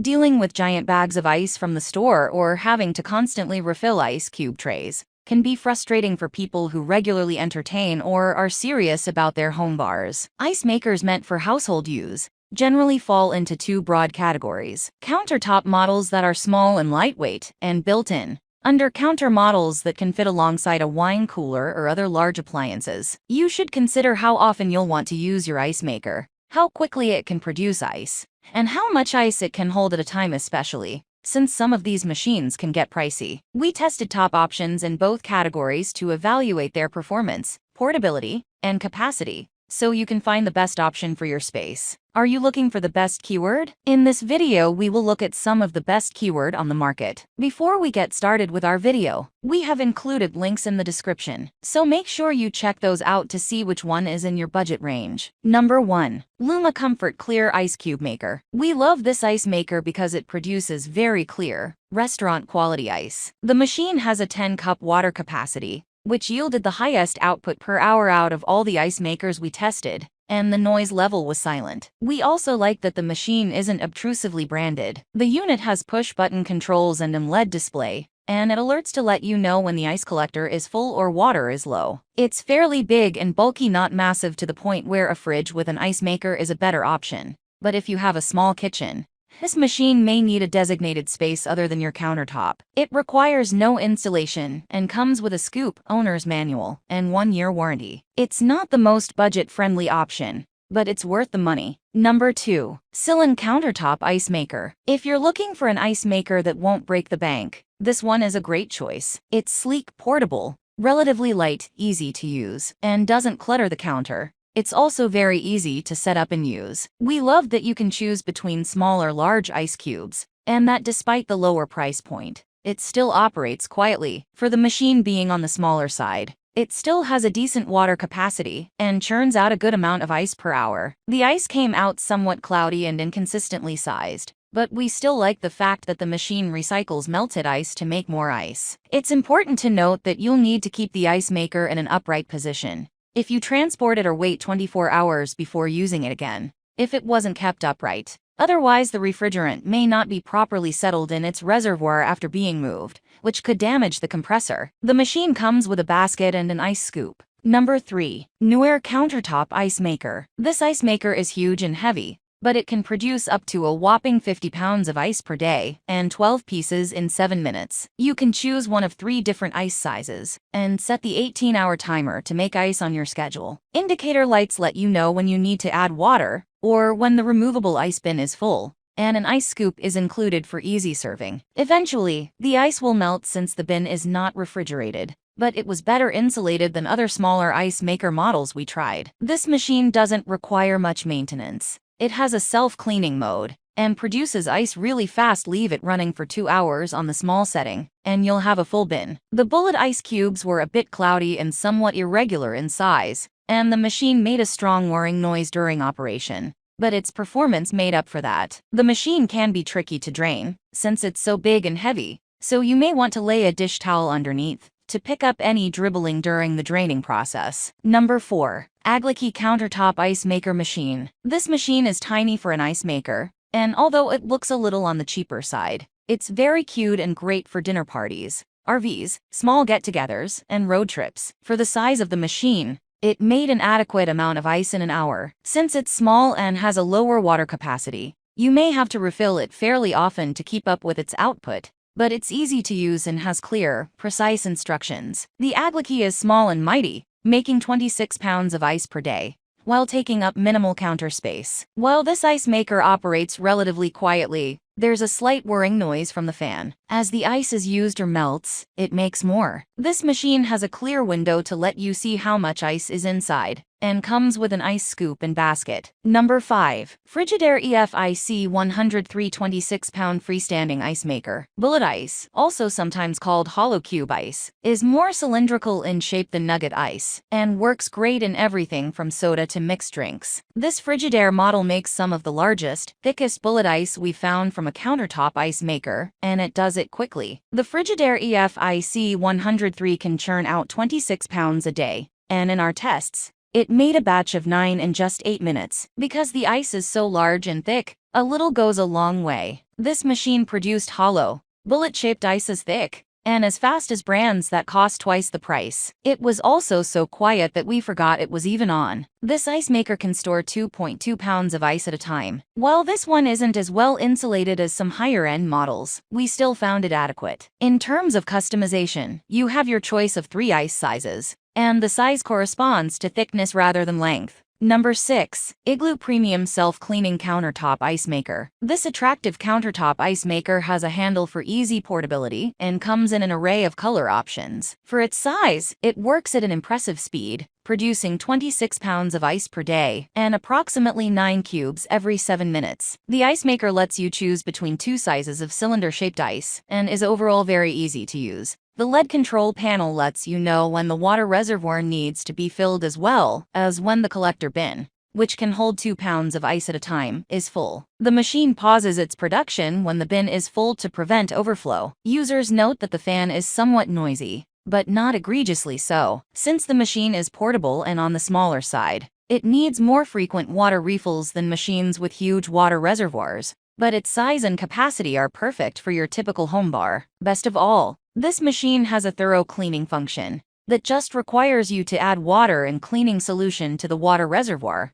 Dealing with giant bags of ice from the store or having to constantly refill ice cube trays can be frustrating for people who regularly entertain or are serious about their home bars. Ice makers meant for household use generally fall into two broad categories: countertop models that are small and lightweight and built-in, under-counter models that can fit alongside a wine cooler or other large appliances. You should consider how often you'll want to use your ice maker, how quickly it can produce ice, and how much ice it can hold at a time, especially since some of these machines can get pricey. We tested top options in both categories to evaluate their performance, portability, and capacity, so you can find the best option for your space. Are you looking for the best keyword? In this video, we will look at some of the best keyword on the market. Before we get started with our video, we have included links in the description, so make sure you check those out to see which one is in your budget range. Number 1. Luma Comfort Clear Ice Cube Maker. We love this ice maker because it produces very clear, restaurant-quality ice. The machine has a 10-cup water capacity, which yielded the highest output per hour out of all the ice makers we tested, and the noise level was silent. We also like that the machine isn't obtrusively branded. The unit has push-button controls and an LED display, and it alerts to let you know when the ice collector is full or water is low. It's fairly big and bulky, not massive to the point where a fridge with an ice maker is a better option. But if you have a small kitchen, this machine may need a designated space other than your countertop. It requires no installation and comes with a scoop, owner's manual, and 1-year warranty. It's not the most budget-friendly option, but it's worth the money. Number 2. Sealant Countertop Ice Maker. If you're looking for an ice maker that won't break the bank, this one is a great choice. It's sleek, portable, relatively light, easy to use, and doesn't clutter the counter. It's also very easy to set up and use. We love that you can choose between small or large ice cubes, and that despite the lower price point, it still operates quietly. For the machine being on the smaller side, it still has a decent water capacity and churns out a good amount of ice per hour. The ice came out somewhat cloudy and inconsistently sized, but we still like the fact that the machine recycles melted ice to make more ice. It's important to note that you'll need to keep the ice maker in an upright position if you transport it or wait 24 hours before using it again, if it wasn't kept upright. Otherwise, the refrigerant may not be properly settled in its reservoir after being moved, which could damage the compressor. The machine comes with a basket and an ice scoop. Number 3. Newer Countertop Ice Maker. This ice maker is huge and heavy, but it can produce up to a whopping 50 pounds of ice per day and 12 pieces in 7 minutes. You can choose one of 3 different ice sizes and set the 18-hour timer to make ice on your schedule. Indicator lights let you know when you need to add water or when the removable ice bin is full, and an ice scoop is included for easy serving. Eventually, the ice will melt since the bin is not refrigerated, but it was better insulated than other smaller ice maker models we tried. This machine doesn't require much maintenance. It has a self-cleaning mode and produces ice really fast. Leave it running for 2 hours on the small setting, and you'll have a full bin. The bullet ice cubes were a bit cloudy and somewhat irregular in size, and the machine made a strong whirring noise during operation, but its performance made up for that. The machine can be tricky to drain, since it's so big and heavy, so you may want to lay a dish towel underneath to pick up any dribbling during the draining process. Number 4. Aglicky Countertop Ice Maker Machine. This machine is tiny for an ice maker, and although it looks a little on the cheaper side, it's very cute and great for dinner parties, RVs, small get-togethers, and road trips. For the size of the machine, it made an adequate amount of ice in an hour. Since it's small and has a lower water capacity, you may have to refill it fairly often to keep up with its output, but it's easy to use and has clear, precise instructions. The Aglicky is small and mighty, making 26 pounds of ice per day, while taking up minimal counter space. While this ice maker operates relatively quietly, there's a slight whirring noise from the fan. As the ice is used or melts, it makes more. This machine has a clear window to let you see how much ice is inside, and comes with an ice scoop and basket. Number 5. Frigidaire Efic 103 26-pound freestanding ice maker. Bullet ice, also sometimes called hollow cube ice, is more cylindrical in shape than nugget ice, and works great in everything from soda to mixed drinks. This Frigidaire model makes some of the largest, thickest bullet ice we found from a countertop ice maker, and it does it quickly. The Frigidaire Efic 103 can churn out 26 pounds a day, and in our tests, it made a batch of 9 in just 8 minutes. Because the ice is so large and thick, A little goes a long way. This machine produced hollow, bullet-shaped ice as thick and as fast as brands that cost twice the price. It was also so quiet that we forgot it was even on. This ice maker can store 2.2 pounds of ice at a time. While this one isn't as well insulated as some higher-end models, we still found it adequate. In terms of customization, you have your choice of 3 ice sizes, and the size corresponds to thickness rather than length. Number 6. Igloo Premium Self-Cleaning Countertop Ice Maker. This attractive countertop ice maker has a handle for easy portability and comes in an array of color options. For its size, it works at an impressive speed, producing 26 pounds of ice per day and approximately 9 cubes every 7 minutes. The ice maker lets you choose between 2 sizes of cylinder-shaped ice and is overall very easy to use. The LED control panel lets you know when the water reservoir needs to be filled as well as when the collector bin, which can hold 2 pounds of ice at a time, is full. The machine pauses its production when the bin is full to prevent overflow. Users note that the fan is somewhat noisy, but not egregiously so. Since the machine is portable and on the smaller side, it needs more frequent water refills than machines with huge water reservoirs, but its size and capacity are perfect for your typical home bar. Best of all, this machine has a thorough cleaning function that just requires you to add water and cleaning solution to the water reservoir,